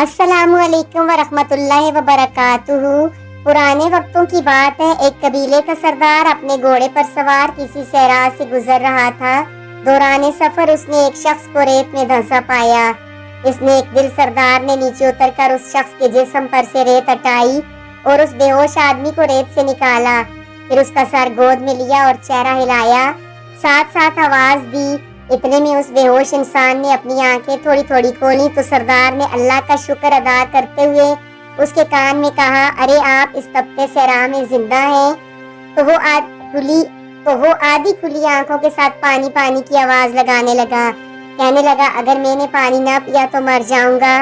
अस्सलामु अलैकुम वरहमतुल्लाहि वबरकातुहू। पुराने वक्तों की बात है, एक कबीले का सरदार अपने घोड़े पर सवार किसी सहरा से गुजर रहा था। दौरान सफर उसने एक शख्स को रेत में धंसा पाया। इस नेक दिल सरदार ने नीचे उतरकर उस शख्स के जिस्म पर से रेत हटाई और उस बेहोश आदमी को रेत से निकाला। फिर उसका सर गोद में लिया और चेहरा हिलाया, साथ साथ आवाज दी। इतने में उस बेहोश इंसान ने अपनी आंखें थोड़ी थोड़ी खोली तो सरदार ने अल्लाह का शुक्र अदा करते हुए उसके कान में कहा, अरे आप इस तपते सहरा में जिंदा हैं। तो वो आधी खुली आंखों के साथ पानी पानी की आवाज लगाने लगा। कहने लगा, अगर मैंने पानी ना पिया तो मर जाऊंगा।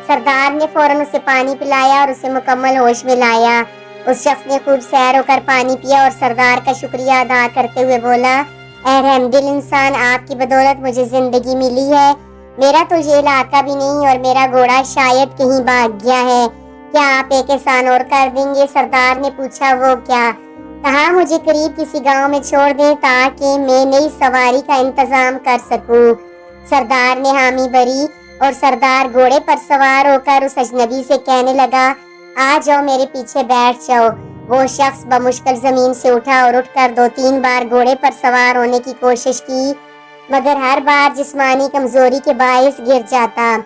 सरदार ने फौरन उसे पानी पिलाया और उसे मुकम्मल होश में लाया। उस शख्स ने खूब सैर होकर पानी पिया और सरदार का शुक्रिया अदा करते हुए बोला, ऐ रहमदिल इंसान, आपकी बदौलत मुझे जिंदगी मिली है। मेरा तो ये इलाका भी नहीं और मेरा घोड़ा शायद कहीं भाग गया है। क्या आप एक एहसान और कर देंगे? सरदार ने पूछा। वो क्या? कहा, मुझे करीब किसी गांव में छोड़ दें ताकि मैं नई सवारी का इंतजाम कर सकूं। सरदार ने हामी भरी और सरदार घोड़े पर सवार होकर उस अजनबी से कहने लगा, आ जाओ, मेरे पीछे बैठ जाओ। वो शख्स बमुश्किल जमीन से उठा और उठकर 2-3 बार घोड़े पर सवार होने की कोशिश की, मगर हर बार जिस्मानी कमजोरी के बायस गिर जाता।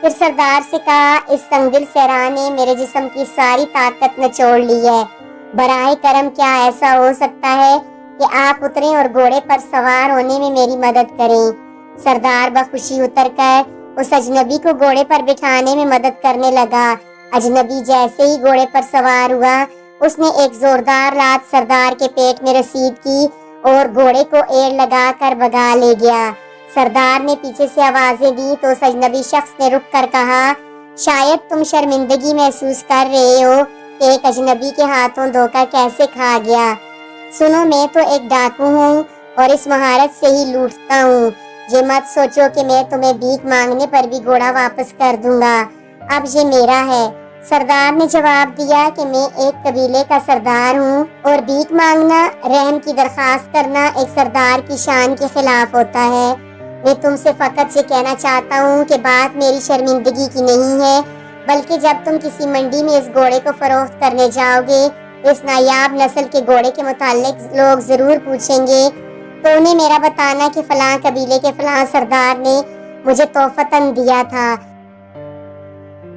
फिर सरदार से कहा, इस संगदिल सहरा ने मेरे जिस्म की सारी ताकत निचोड़ ली है। बराए करम क्या ऐसा हो सकता है कि आप उतरें और घोड़े पर सवार होने में मेरी मदद करें। सरदार बखुशी उतरकर उस अजनबी को घोड़े पर बिठाने में मदद करने लगा। अजनबी जैसे ही घोड़े पर सवार हुआ, उसने एक जोरदार लात सरदार के पेट में रसीद की और घोड़े को एड़ लगाकर भगा ले गया। सरदार ने पीछे से आवाजें दी तो उस अजनबी शख्स ने रुक कर कहा, शायद तुम शर्मिंदगी महसूस कर रहे हो कि एक अजनबी के हाथों धोखा कैसे खा गया। सुनो, मैं तो एक डाकू हूँ और इस महारत से ही लूटता हूँ। ये मत सोचो कि मैं तुम्हें भीख मांगने पर भी घोड़ा वापस कर दूंगा। अब ये मेरा है। सरदार ने जवाब दिया कि मैं एक कबीले का सरदार हूँ और भीख मांगना, रहम की दरखास्त करना एक सरदार की शान के खिलाफ होता है। मैं तुमसे फकत ये कहना चाहता हूँ कि बात मेरी शर्मिंदगी की नहीं है, बल्कि जब तुम किसी मंडी में इस घोड़े को फरोख्त करने जाओगे तो इस नायाब नस्ल के घोड़े के मुताल्लिक लोग जरूर पूछेंगे, तो उन्हें मेरा बताना कि फलां कबीले के फलां सरदार ने मुझे तोहफतन दिया था।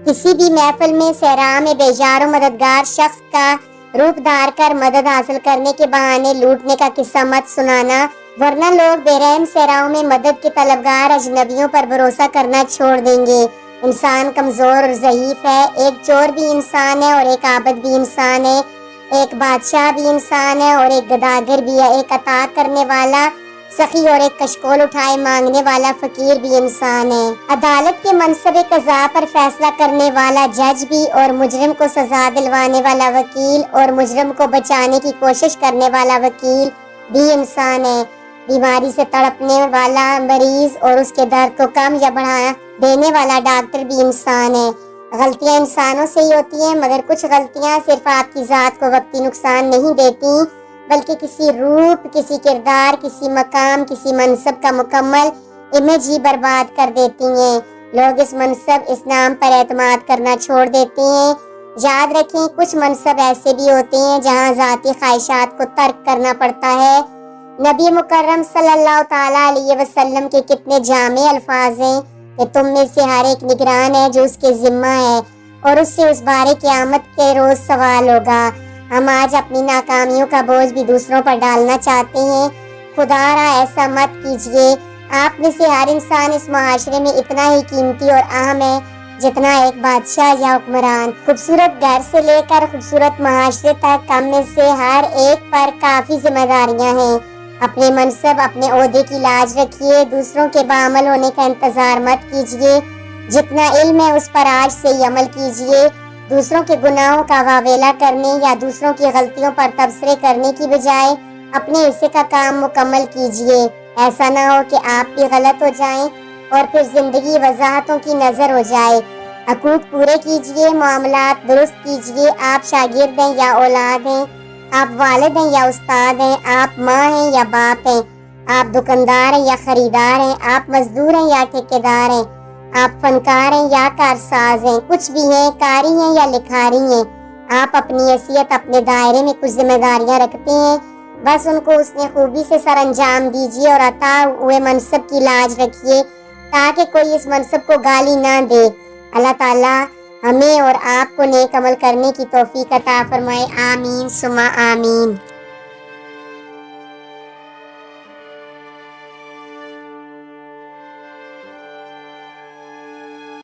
किसी भी महफिल में सहरा में बेजारो मददगार शख्स का रूप धार कर मदद हासिल करने के बहाने लूटने का किस्सा मत सुनाना, वरना लोग बेरहम सहराओं में मदद के तलबगार अजनबियों पर भरोसा करना छोड़ देंगे। इंसान कमजोर और ज़ईफ है। एक चोर भी इंसान है और एक आबद भी इंसान है। एक बादशाह भी इंसान है और एक गदागर भी है। एक अता करने वाला सखी और एक कशकोल उठाए मांगने वाला फकीर भी इंसान है। अदालत के मनसबे कज़ा पर फैसला करने वाला जज भी और मुजरिम को सजा दिलवाने वाला वकील और मुजरिम को बचाने की कोशिश करने वाला वकील भी इंसान है। बीमारी से तड़पने वाला मरीज और उसके दर्द को कम या बढ़ा देने वाला डॉक्टर भी इंसान है। गलतियां इंसानों से ही होती हैं, मगर कुछ गलतियां सिर्फ आपकी जात को वक्ती नुकसान नहीं देती, बल्कि किसी रूप, किसी किरदार, किसी मकाम, किसी मनसब का मुकम्मल इमेज ही बर्बाद कर देती हैं। लोग इस मनसब, इस नाम पर एतमाद करना छोड़ देते हैं। याद रखें, कुछ मनसब ऐसे भी होते हैं जहां जाती ख्वाहिशात को तर्क करना पड़ता है। नबी मुकर्रम सल्लल्लाहु ताला अलैहि वसल्लम के कितने जामे अल्फाज हैं कि तुम में से हर एक निगरान है जो उसके जिम्मा है और उससे उस बारे क़यामत के रोज सवाल होगा। हम आज अपनी नाकामियों का बोझ भी दूसरों पर डालना चाहते हैं। खुदारा ऐसा मत कीजिए। आप में से हर इंसान इस मुआशरे में इतना ही कीमती और अहम है जितना एक बादशाह या हुक्मरान। खूबसूरत घर से लेकर खूबसूरत मुआशरे तक हम में से हर एक पर काफी जिम्मेदारियां हैं। अपने मनसब, अपने ओहदे की लाज रखिए। दूसरों के बाअमल होने का इंतजार मत कीजिए। जितना इल्म है उस पर आज से ही अमल कीजिए। दूसरों के गुनाहों का वावेला करने या दूसरों की गलतियों पर तबसरे करने की बजाय अपने हिस्से का काम मुकम्मल कीजिए। ऐसा ना हो कि आप भी गलत हो जाएं और फिर जिंदगी वजाहतों की नजर हो जाए। हकूक पूरे कीजिए, मामलात दुरुस्त कीजिए। आप शागिर्द हैं या औलाद हैं, आप वालिद हैं या उस्ताद हैं, आप माँ हैं या बाप हैं, आप दुकानदार हैं या खरीदार हैं, आप मजदूर हैं या ठेकेदार हैं, آپ فنکار ہیں یا کارساز ہیں، کچھ بھی ہیں، کاری ہیں یا لکھاری ہیں، آپ اپنی حیثیت اپنے دائرے میں کچھ ذمہ داریاں رکھتے ہیں، بس ان کو اس نے خوبی سے سر انجام دیجیے اور عطا ہوئے منصب کی لاج رکھیے تاکہ کوئی اس منصب کو گالی نہ دے۔ اللہ تعالیٰ ہمیں اور آپ کو نیک عمل کرنے کی توفیق عطا فرمائے، آمین ثم آمین۔